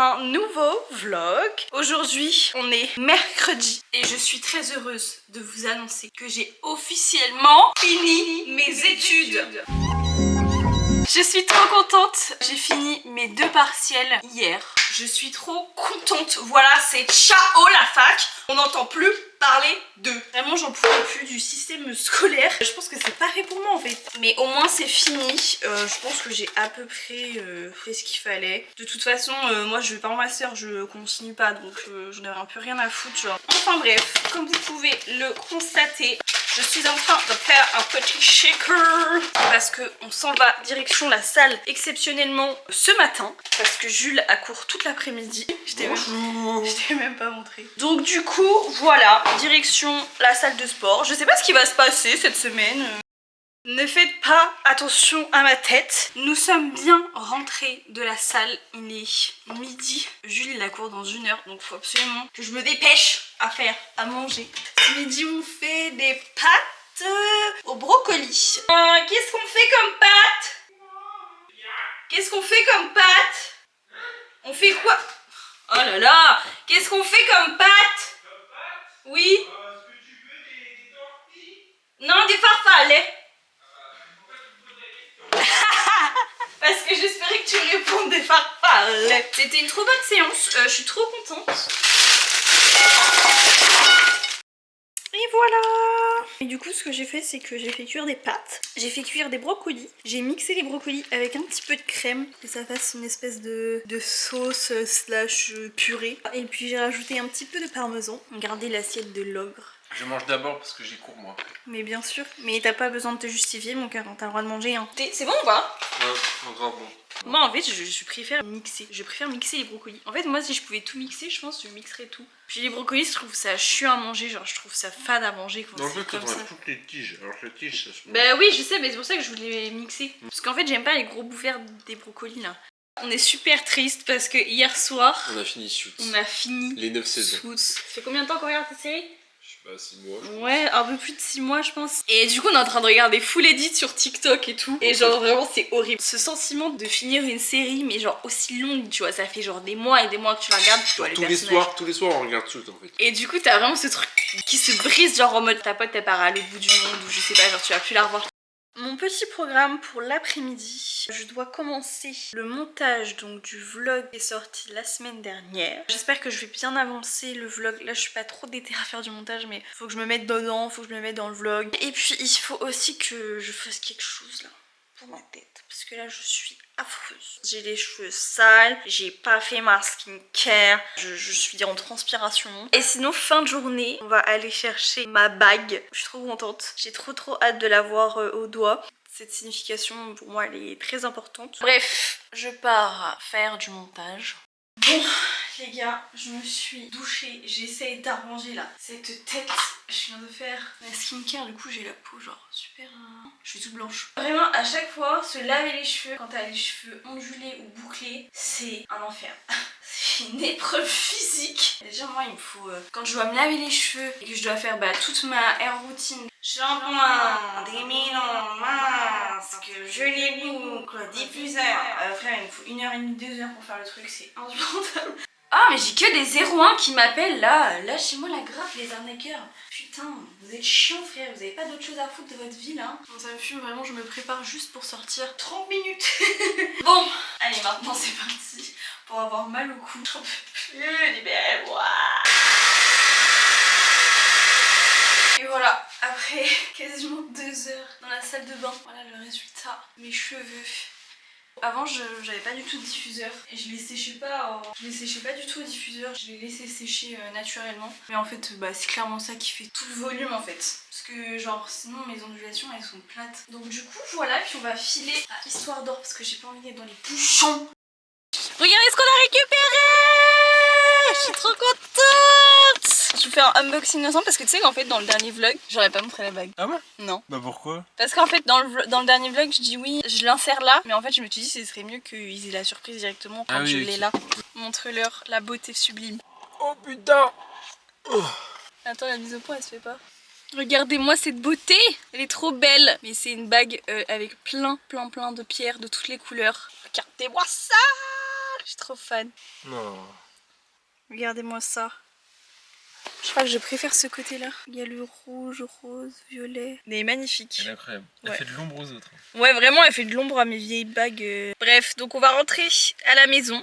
un nouveau vlog. Aujourd'hui, on est mercredi et je suis très heureuse de vous annoncer que j'ai officiellement fini mes études. Je suis trop contente. J'ai fini mes 2 partiels hier. Je suis trop contente. Voilà, c'est ciao la fac. On n'entend plus parler d'eux. Vraiment, j'en pouvais plus du système scolaire. Je pense que c'est pas fait pour moi en fait. Mais au moins c'est fini. Je pense que j'ai à peu près fait ce qu'il fallait. De toute façon, moi je vais pas en master, je continue pas. Donc j'en ai un peu rien à foutre. Genre. Enfin bref, comme vous pouvez le constater, je suis en train de faire un petit shaker parce qu'on s'en va direction la salle exceptionnellement ce matin parce que Jules a cours toute l'après-midi. Je t'ai même pas montré. Donc du coup, voilà, direction la salle de sport. Je sais pas ce qui va se passer cette semaine. Ne faites pas attention à ma tête. Nous sommes bien rentrés de la salle. Il est midi. Jules il a cours dans 1 heure. Donc il faut absolument que je me dépêche à faire à manger. Ce midi on fait des pâtes au brocoli. Qu'est-ce qu'on fait comme pâtes? Qu'est-ce qu'on fait comme pâtes? On fait quoi? Oh là là! Qu'est-ce qu'on fait comme pâtes? Oui? Non, des farfales. Parce que j'espérais que tu répondes des farfales. C'était une trop bonne séance, je suis trop contente. Et voilà. Et du coup ce que j'ai fait c'est que j'ai fait cuire des pâtes. J'ai fait cuire des brocolis. J'ai mixé les brocolis avec un petit peu de crème. Que ça fasse une espèce de sauce slash purée. Et puis j'ai rajouté un petit peu de parmesan. Regardez l'assiette de l'ogre. Je mange d'abord parce que j'ai cours moi après. Mais bien sûr, mais t'as pas besoin de te justifier mon cœur, t'as le droit de manger hein. C'est bon ou pas? Ouais, grave bon. Moi en fait je préfère mixer. Je préfère mixer les brocolis. En fait moi si je pouvais tout mixer, je pense que je mixerais tout. Puis les brocolis je trouve ça chiant à manger, genre je trouve ça fade à manger quand En fait comme ça. toutes les tiges, alors que les tiges ça se mange. Bah oui je sais mais c'est pour ça que je voulais mixer. Parce qu'en fait j'aime pas les gros bouffers des brocolis là. On est super triste parce que hier soir On a fini Suits. on a fini les 9 saisons. Suits. Ça fait combien de temps qu'on regarde cette série? Je sais pas, 6 mois je pense. Ouais, un peu plus de 6 mois je pense. Et du coup on est en train de regarder full edit sur TikTok et tout. Et genre vraiment c'est horrible. Ce sentiment de finir une série mais genre aussi longue, tu vois, ça fait genre des mois et des mois que tu la regardes. Tu vois, tous les soirs on regarde Suits en fait. Et du coup t'as vraiment ce truc qui se brise genre en mode ta pote elle part à l'autre bout du monde ou je sais pas, genre tu vas plus la revoir. Mon petit programme pour l'après-midi, je dois commencer le montage donc du vlog qui est sorti la semaine dernière. J'espère que je vais bien avancer le vlog. Là je suis pas trop déterrée à faire du montage mais faut que je me mette dedans, faut que je me mette dans le vlog. Et puis il faut aussi que je fasse quelque chose là pour ma tête parce que là je suis affreuse. J'ai les cheveux sales, j'ai pas fait ma skincare, je suis en transpiration. Et sinon fin de journée, on va aller chercher ma bague. Je suis trop contente, j'ai trop hâte de la voir au doigt. Cette signification pour moi elle est très importante. Bref, je pars faire du montage. Bon les gars, je me suis douchée, j'essaye d'arranger là cette tête. Je viens de faire ma skincare, du coup j'ai la peau genre super... Je suis toute blanche. Vraiment à chaque fois, se laver les cheveux quand t'as les cheveux ondulés ou bouclés, c'est un enfer. C'est une épreuve physique. Déjà moi il me faut... quand je dois me laver les cheveux et que je dois faire toute ma hair routine, shampoing, démêlant, masque, gelée boucle, diffuseur. Frère il me faut 1h30, 2 heures pour faire le truc, c'est insupportable. Ah mais j'ai que des 01 qui m'appellent là. Lâchez-moi la grappe les arnaqueurs. Putain, vous êtes chiants frère, vous avez pas d'autre chose à foutre de votre vie là. Ça me fume vraiment, je me prépare juste pour sortir 30 minutes. Bon, allez maintenant c'est parti. Pour avoir mal au cou. J'en peux plus, libérez-moi. Et voilà, après quasiment 2 heures dans la salle de bain, voilà le résultat. Mes cheveux. Avant j'avais pas du tout de diffuseur et je les séchais pas du tout au diffuseur, je les laissais sécher naturellement. Mais en fait c'est clairement ça qui fait tout le volume en fait. Parce que genre sinon mes ondulations elles sont plates. Donc du coup voilà, puis on va filer à Histoire d'Or parce que j'ai pas envie d'être dans les bouchons. Regardez ce qu'on a récupéré! Je suis trop contente! Je vais faire un unboxing ensemble parce que tu sais qu'en fait dans le dernier vlog, j'aurais pas montré la bague. Ah ouais? Non. Bah pourquoi? Parce qu'en fait dans le dernier vlog je dis oui, je l'insère là. Mais en fait je me suis dit ce serait mieux qu'ils aient la surprise directement quand je l'ai là. Montre-leur la beauté sublime. Oh putain! Oh. Attends la mise au point elle se fait pas. Regardez-moi cette beauté! Elle est trop belle! Mais c'est une bague avec plein de pierres de toutes les couleurs. Regardez-moi ça! Je suis trop fan. Non. Regardez-moi ça. Je crois que je préfère ce côté-là. Il y a le rouge, rose, violet. Elle est magnifique. Elle est incroyable. Elle Ouais. fait de l'ombre aux autres. Ouais, vraiment, elle fait de l'ombre à mes vieilles bagues. Bref, donc on va rentrer à la maison.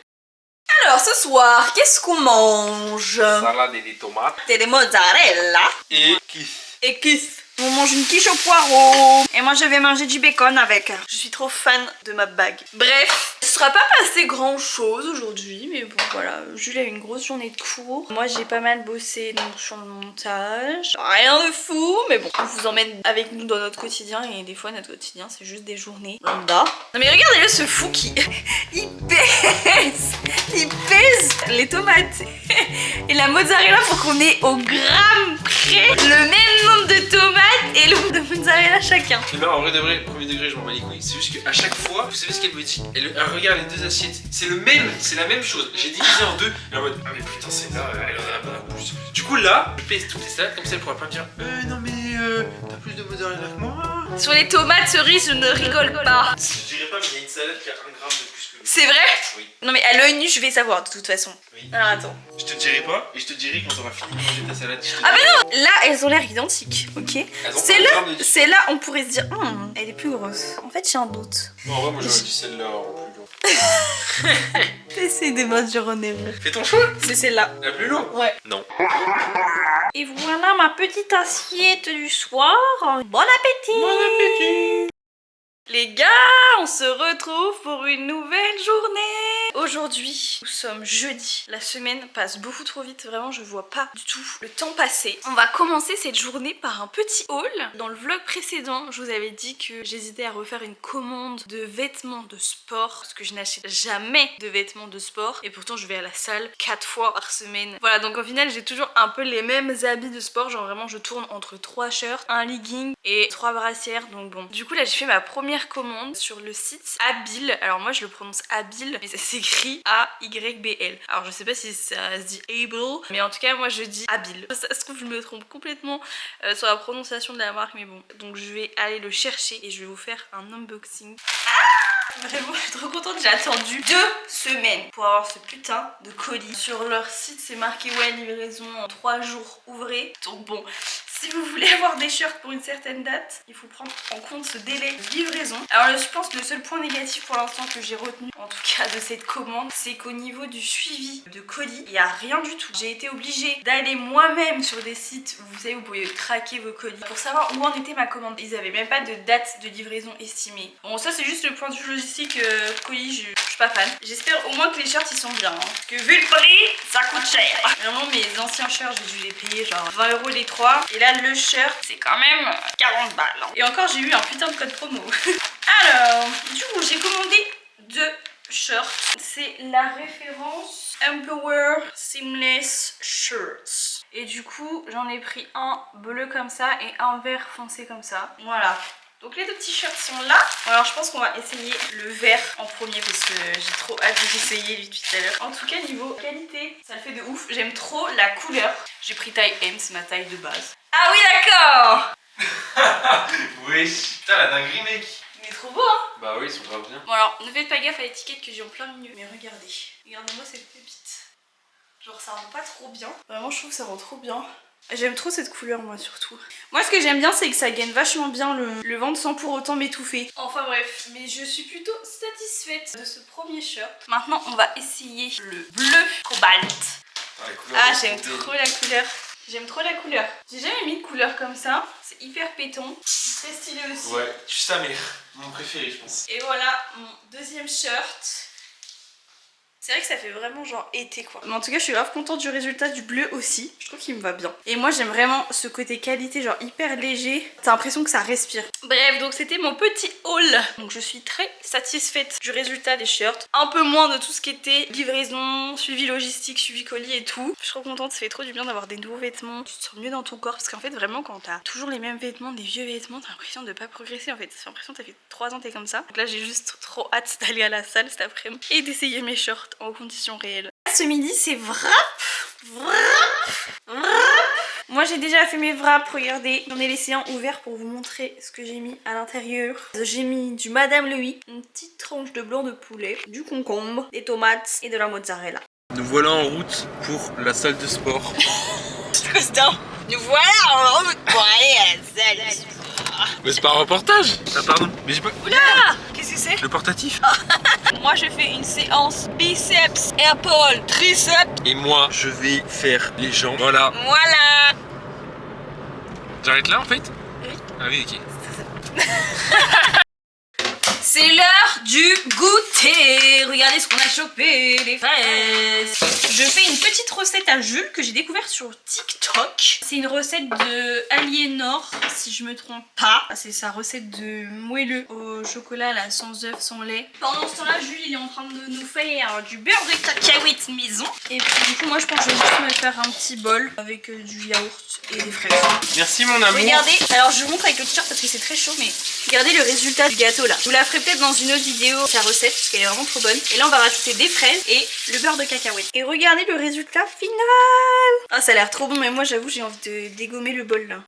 Alors, ce soir, qu'est-ce qu'on mange? Salade et des tomates. C'est des mozzarella. Et kiss. Et quiche. On mange une quiche au poireau. Et moi je vais manger du bacon avec. Je suis trop fan de ma bague. Bref, ce sera pas passé grand chose aujourd'hui. Mais bon voilà, Jules a eu une grosse journée de cours. Moi j'ai pas mal bossé donc, sur le montage. Rien de fou, mais bon, on vous emmène avec nous dans notre quotidien. Et des fois notre quotidien c'est juste des journées lambda. Non mais regardez-le ce fou qui... il pèse les tomates et la mozzarella pour qu'on ait au gramme près le même nombre de tomates et le nombre de mozzarella chacun. Et là, en vrai de vrai, premier degré, je m'en bats les couilles. C'est juste qu'à chaque fois, vous savez ce qu'elle me dit? Elle regarde les deux assiettes. C'est la même chose. J'ai divisé en deux. Elle est en mode, ah mais putain, celle-là, elle en a plus. Du coup, là, je pèse toutes les salades, comme ça, elle pourra pas me dire, non mais, t'as plus de mozzarella que moi. Sur les tomates cerises, je ne rigole pas. Je dirais pas, mais il y a une salade qui a 1 gramme de plus que l'autre. C'est vrai? Oui. Non mais à l'œil nu, je vais savoir de toute façon. Oui. Alors attends. Je te dirai pas, et je te dirai quand t'auras fini de manger ta salade. Ah bah non! Là, elles ont l'air identiques, ok? Elles ont C'est pas là, un gramme de- c'est là, on pourrait se dire, elle est plus grosse. En fait, j'ai un doute. Non, en vrai, moi j'aurais dit celle-là en plus long. Essaye de m'assurer en erreur. Fais ton choix. C'est celle-là. La plus longue? Ouais. Non. Et voilà ma petite assiette du soir. Bon appétit! Bon appétit. Les gars, on se retrouve pour une nouvelle journée. Aujourd'hui, nous sommes jeudi. La semaine passe beaucoup trop vite, vraiment je vois pas du tout le temps passer. On va commencer cette journée par un petit haul. Dans le vlog précédent, je vous avais dit que j'hésitais à refaire une commande de vêtements de sport parce que je n'achète jamais de vêtements de sport et pourtant je vais à la salle 4 fois par semaine. Voilà, donc au final j'ai toujours un peu les mêmes habits de sport, genre vraiment je tourne entre 3 shirts, un legging et 3 brassières, donc bon. Du coup là j'ai fait ma première commande sur le site Abil. Alors moi je le prononce Abil, mais ça s'écrit A-Y-B-L. Alors je sais pas si ça se dit Able, mais en tout cas moi je dis Abil. Ça se trouve je me trompe complètement sur la prononciation de la marque, mais bon. Donc je vais aller le chercher et je vais vous faire un unboxing. Vraiment, je suis trop contente, j'ai attendu 2 semaines pour avoir ce putain de colis. Sur leur site, c'est marqué ouais, livraison en 3 jours ouvrés. Donc bon, si vous voulez avoir des shirts pour une certaine date, il faut prendre en compte ce délai de livraison. Alors je pense que le seul point négatif pour l'instant que j'ai retenu, en tout cas de cette commande, c'est qu'au niveau du suivi de colis, il n'y a rien du tout. J'ai été obligée d'aller moi-même sur des sites, vous savez, vous pouvez traquer vos colis pour savoir où en était ma commande. Ils n'avaient même pas de date de livraison estimée. Bon, ça c'est juste le point de vue logistique, colis, je suis pas fan. J'espère au moins que les shirts ils sont bien, hein. Parce que vu le prix, ça coûte cher. Vraiment mes anciens shirts, j'ai dû les payer genre 20 € les 3. Et là le shirt, c'est quand même 40 balles. Hein. Et encore j'ai eu un putain de code promo. Alors, du coup j'ai commandé 2 shirts. C'est la référence Empower Seamless Shirts. Et du coup j'en ai pris un bleu comme ça et un vert foncé comme ça. Voilà. Donc les 2 petits shirts sont là. Alors je pense qu'on va essayer le vert en premier parce que j'ai trop hâte d'essayer lui depuis tout à l'heure. En tout cas niveau qualité, ça le fait de ouf. J'aime trop la couleur. J'ai pris taille M, c'est ma taille de base. Ah oui d'accord. Oui. Putain la dinguerie mec. Il est trop beau hein. Bah oui, ils sont grave bien. Bon alors ne faites pas gaffe à l'étiquette que j'ai en plein milieu. Mais regardez, regardez-moi cette pépite. Genre ça rend pas trop bien. Vraiment je trouve que ça rend trop bien. J'aime trop cette couleur moi surtout. Moi ce que j'aime bien c'est que ça gagne vachement bien le ventre sans pour autant m'étouffer. Enfin bref, mais je suis plutôt satisfaite de ce premier shirt. Maintenant on va essayer le bleu cobalt. Ah j'aime trop la couleur. J'aime trop la couleur. J'ai jamais mis de couleur comme ça. C'est hyper péton. Très stylé aussi. Ouais, tu sais mais mon préféré je pense. Et voilà mon deuxième shirt. C'est vrai que ça fait vraiment genre été quoi. Mais en tout cas je suis grave contente du résultat du bleu aussi. Je trouve qu'il me va bien. Et moi j'aime vraiment ce côté qualité genre hyper léger. T'as l'impression que ça respire. Bref donc c'était mon petit haul. Donc je suis très satisfaite du résultat des shirts. Un peu moins de tout ce qui était livraison, suivi logistique, suivi colis et tout. Je suis trop contente, ça fait trop du bien d'avoir des nouveaux vêtements. Tu te sens mieux dans ton corps parce qu'en fait vraiment quand t'as toujours les mêmes vêtements, des vieux vêtements, t'as l'impression de pas progresser en fait. T'as l'impression que t'as fait 3 ans t'es comme ça. Donc là j'ai juste trop hâte d'aller à la salle cet après-midi et d'essayer mes shorts en conditions réelles. Ce midi c'est vrap. Moi j'ai déjà fait mes wraps, regardez. J'en ai laissé un ouvert pour vous montrer ce que j'ai mis à l'intérieur. J'ai mis du Madame Louis, une petite tranche de blanc de poulet, du concombre, des tomates et de la mozzarella. Nous voilà en route pour la salle de sport. Constant. Nous voilà en route pour aller à la salle de sport. Mais c'est pas un reportage. Ah pardon, mais j'ai pas... Oula! Qu'est-ce que c'est? Le portatif. Moi je fais une séance biceps, épaules, triceps. Et moi, je vais faire les jambes. Voilà. Voilà! J'arrête là en fait? Oui. Ah oui, ok. C'est l'heure du goûter. Regardez ce qu'on a chopé, les fraises. Je fais une petite recette à Jules que j'ai découvert sur TikTok. C'est une recette de Aliénor, si je me trompe pas. C'est sa recette de moelleux au chocolat là, sans œufs, sans lait. Pendant ce temps-là, Jules il est en train de nous faire du beurre de cacahuète maison. Et puis du coup, moi je pense que je vais juste me faire un petit bol avec du yaourt et des fraises. Merci mon amour. Regardez, alors je vous montre avec le t-shirt parce que c'est très chaud, mais regardez le résultat du gâteau là. Je vous la ferai peut-être dans une autre vidéo, sa recette, parce qu'elle est vraiment trop bonne. Et là on va rajouter des fraises et le beurre de cacahuète. Et regardez le résultat final. Ah ça a l'air trop bon, mais moi j'avoue j'ai envie de dégommer le bol là.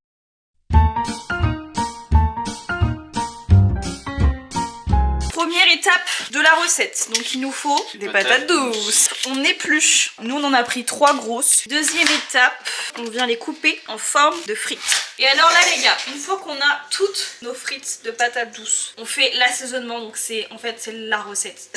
Première étape de la recette, donc il nous faut des patates douces. On épluche, nous on en a pris 3 grosses. Deuxième étape, on vient les couper en forme de frites. Et alors là les gars, une fois qu'on a toutes nos frites de patates douces, on fait l'assaisonnement, donc c'est en fait c'est la recette.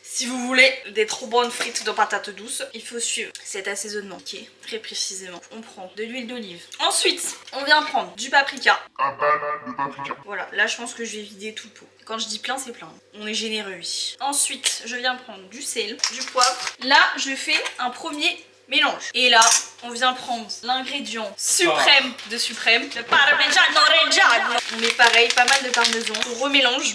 Si vous voulez des trop bonnes frites de patates douces, il faut suivre cet assaisonnement qui est très précisément. On prend de l'huile d'olive. Ensuite, on vient prendre du paprika. Un banane de paprika. Voilà, là je pense que je vais vider tout le pot. Quand je dis plein, c'est plein. On est généreux, oui. Ensuite, je viens prendre du sel, du poivre. Là, je fais un premier mélange. Et là, on vient prendre l'ingrédient suprême de suprême, le parmigiano reggiano. On met pareil, pas mal de parmesan. On remélange.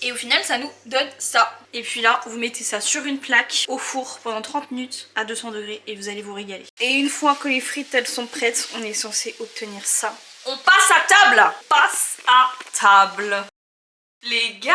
Et au final, ça nous donne ça. Et puis là, vous mettez ça sur une plaque au four pendant 30 minutes à 200 degrés et vous allez vous régaler. Et une fois que les frites, elles sont prêtes, on est censé obtenir ça. On passe à table! Passe à table! Les gars,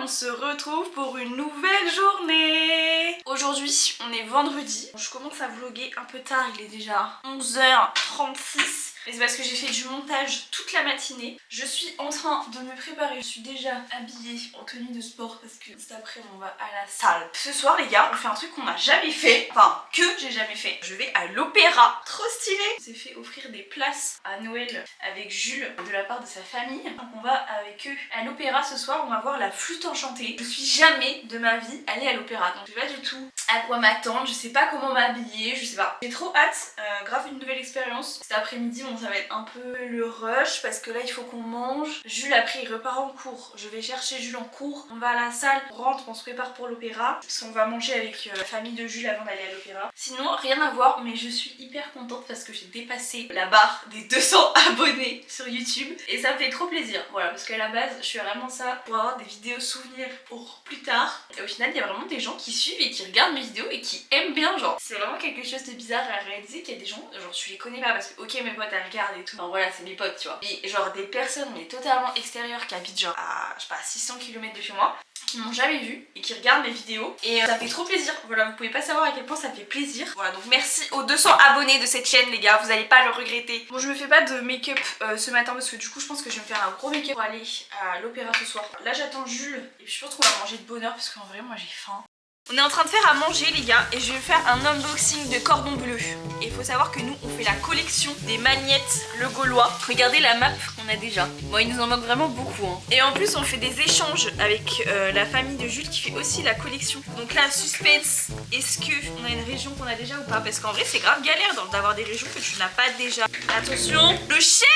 on se retrouve pour une nouvelle journée. Aujourd'hui, on est vendredi. Je commence à vlogger un peu tard, il est déjà 11h36. Mais c'est parce que j'ai fait du montage toute la matinée. Je suis en train de me préparer. Je suis déjà habillée en tenue de sport parce que cet après on va à la salle. Ce soir les gars, on fait un truc qu'on n'a jamais fait. Enfin, que j'ai jamais fait. Je vais à l'opéra. Trop stylé. On s'est fait offrir des places à Noël avec Jules de la part de sa famille. Donc on va avec eux à l'opéra ce soir. On va voir la flûte enchantée. Je suis jamais de ma vie allée à l'opéra. Donc je sais pas du tout à quoi m'attendre. Je sais pas comment m'habiller. Je sais pas. J'ai trop hâte. Grave une nouvelle expérience. Cet après-midi, ça va être un peu le rush parce que là il faut qu'on mange. Jules après il repart en cours. Je vais chercher Jules en cours. On va à la salle, on rentre, on se prépare pour l'opéra. Parce qu'on va manger avec la famille de Jules avant d'aller à l'opéra. Sinon rien à voir, mais je suis hyper contente parce que j'ai dépassé la barre des 200 abonnés sur YouTube. Et ça me fait trop plaisir. Voilà, parce qu'à la base je suis vraiment ça pour avoir des vidéos souvenirs pour plus tard. Et au final il y a vraiment des gens qui suivent et qui regardent mes vidéos et qui aiment bien, genre. C'est vraiment quelque chose de bizarre à réaliser qu'il y a des gens, genre tu les connais pas parce que ok mes potes elles regardent et tout. Enfin, voilà, c'est mes potes, tu vois. Mais genre des personnes mais totalement extérieures qui habitent genre à, je sais pas, 600 km de chez moi, qui m'ont jamais vu et qui regardent mes vidéos. Et ça fait trop plaisir. Voilà, vous pouvez pas savoir à quel point ça me fait plaisir. Voilà, donc merci aux 200 abonnés de cette chaîne les gars, vous allez pas le regretter. Bon, je me fais pas de make-up ce matin parce que du coup je pense que je vais me faire un gros make-up pour aller à l'opéra ce soir. Là j'attends Jules et puis je pense qu'on va manger de bonne heure parce qu'en vrai moi j'ai faim. On est en train de faire à manger les gars et je vais faire un unboxing de cordon bleu. Et il faut savoir que nous on fait la collection des magnettes Le Gaulois. Regardez la map qu'on a déjà. Bon il nous en manque vraiment beaucoup hein. Et en plus on fait des échanges avec la famille de Jules qui fait aussi la collection. Donc là suspense, est-ce qu'on a une région qu'on a déjà ou pas? Parce qu'en vrai c'est grave galère d'avoir des régions que tu n'as pas déjà. Attention, le Cher.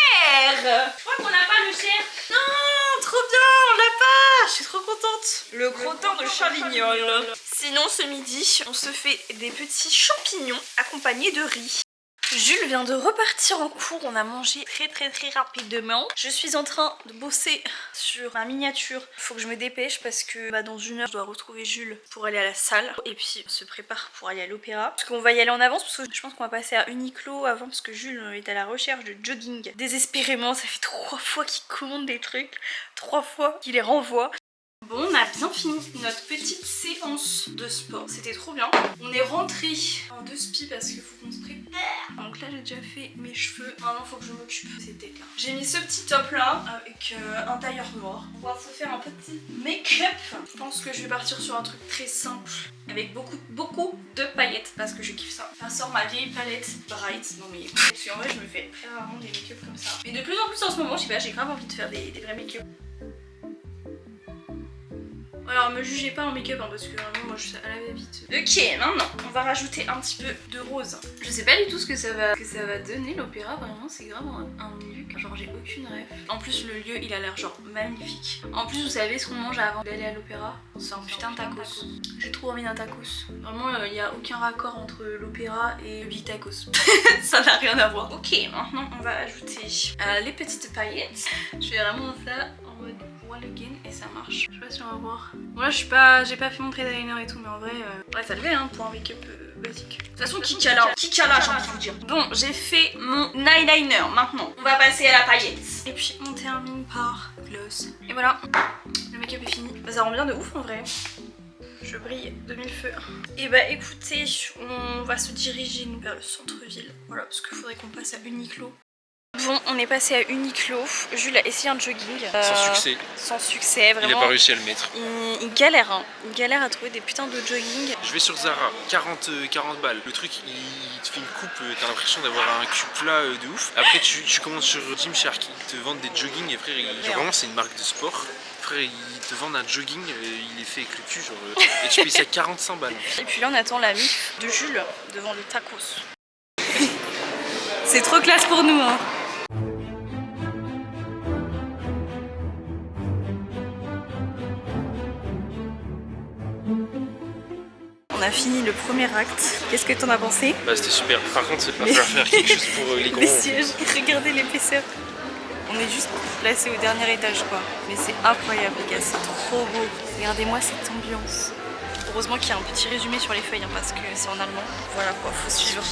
Je crois qu'on n'a pas le Cher. Non, trop bien, on l'a pas. Je suis trop contente. Le crottin de Chalignol. Sinon ce midi on se fait des petits champignons accompagnés de riz. Jules vient de repartir en cours, on a mangé très rapidement. Je suis en train de bosser sur ma miniature. Faut que je me dépêche parce que dans une heure je dois retrouver Jules pour aller à la salle. Et puis on se prépare pour aller à l'opéra. Parce qu'on va y aller en avance parce que je pense qu'on va passer à Uniqlo avant parce que Jules est à la recherche de jogging. Désespérément, ça fait 3 fois qu'il commande des trucs, 3 fois qu'il les renvoie. Bon, on a bien fini notre petite séance de sport. C'était trop bien. On est rentré en 2 spi parce qu'il faut qu'on se prépare. Donc là, j'ai déjà fait mes cheveux. Maintenant, faut que je m'occupe de ces têtes là. J'ai mis ce petit top là avec un tailleur noir. On va se faire un petit make-up. Je pense que je vais partir sur un truc très simple avec beaucoup de paillettes parce que je kiffe ça. Ça sort ma vieille palette Bright. Non mais parce qu'en vrai, je me fais très rarement des make-up comme ça. Mais de plus en plus en ce moment, je sais pas, j'ai grave envie de faire des vrais make-up. Alors me jugez pas en make-up hein, parce que vraiment moi je suis à la va-vite. Ok, maintenant on va rajouter un petit peu de rose. Je sais pas du tout ce que ça va donner l'opéra, vraiment c'est grave un look. Genre j'ai aucune rêve. En plus le lieu il a l'air genre magnifique. En plus vous savez ce qu'on mange avant d'aller à l'opéra? C'est un putain de tacos. J'ai trop envie d'un tacos. Vraiment il n'y a aucun raccord entre l'opéra et le big tacos. Ça n'a rien à voir. Ok, maintenant on va ajouter les petites paillettes. Je fais vraiment ça en mode wall again et ça marche. Je sais pas si on va voir. Moi j'ai pas fait mon trait d'eyeliner et tout mais en vrai ouais ça le fait hein pour un make-up basique. De toute façon qui cala j'ai envie de vous dire. Bon j'ai fait mon eyeliner. Maintenant on va passer à la paillette. Et puis on termine par gloss. Et voilà, le make-up est fini. Bah, ça rend bien de ouf en vrai. Je brille de mille feux. Et bah écoutez, on va se diriger nous vers le centre-ville. Voilà parce qu'il faudrait qu'on passe à Uniqlo. Bon, on est passé à Uniqlo. Jules a essayé un jogging. Sans succès. Sans succès, vraiment. Il a pas réussi à le mettre. Il galère, hein. Il galère à trouver des putains de jogging. Je vais sur Zara, 40 balles. Le truc, il te fait une coupe, t'as l'impression d'avoir un cul plat de ouf. Après, tu commences sur Gymshark, ils te vendent des joggings et frère, genre, vraiment, c'est une marque de sport. Frère, ils te vendent un jogging, il est fait avec le cul, genre, et tu payes ça 45 balles. Et puis là, on attend la mif de Jules devant les tacos. C'est trop classe pour nous, hein. On a fini le premier acte. Qu'est-ce que t'en as pensé? Bah c'était super. Par contre, il va falloir faire quelque chose pour les grands. Les sièges, regardez l'épaisseur. On est juste placé au dernier étage quoi. Mais c'est incroyable les gars, c'est trop beau. Regardez-moi cette ambiance. Heureusement qu'il y a un petit résumé sur les feuilles hein, parce que c'est en allemand. Voilà quoi, faut suivre.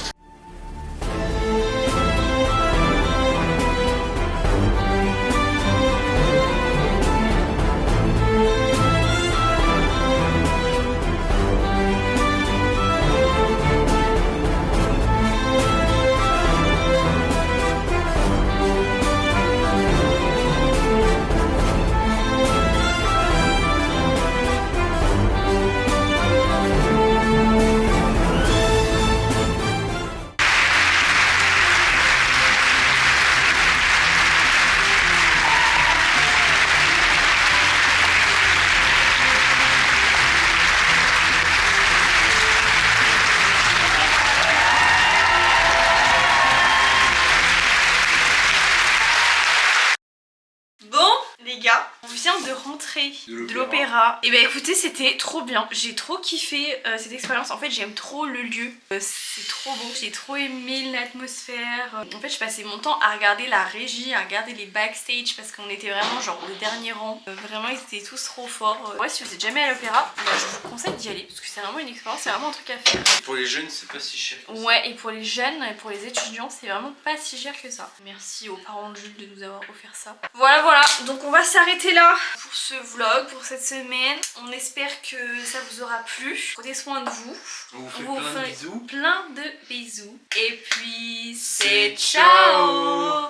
On vient de rentrer de l'opéra. Et bah écoutez, c'était trop bien. J'ai trop kiffé cette expérience. En fait, j'aime trop le lieu. C'est trop beau. J'ai trop aimé l'atmosphère. En fait, je passais mon temps à regarder la régie, à regarder les backstage parce qu'on était vraiment genre au dernier rang. Vraiment, ils étaient tous trop forts. Ouais, si vous êtes jamais à l'opéra, bah, je vous conseille d'y aller parce que c'est vraiment une expérience, c'est vraiment un truc à faire. Pour les jeunes, c'est pas si cher. Ouais, et pour les jeunes et pour les étudiants, c'est vraiment pas si cher que ça. Merci aux parents de Jules de nous avoir offert ça. Voilà, voilà. Donc on va s'arrêter là pour ce vlog, pour cette semaine. On espère que ça vous aura plu. Prenez soin de vous. On vous fait plein de bisous. Plein de bisous. Et puis c'est ciao.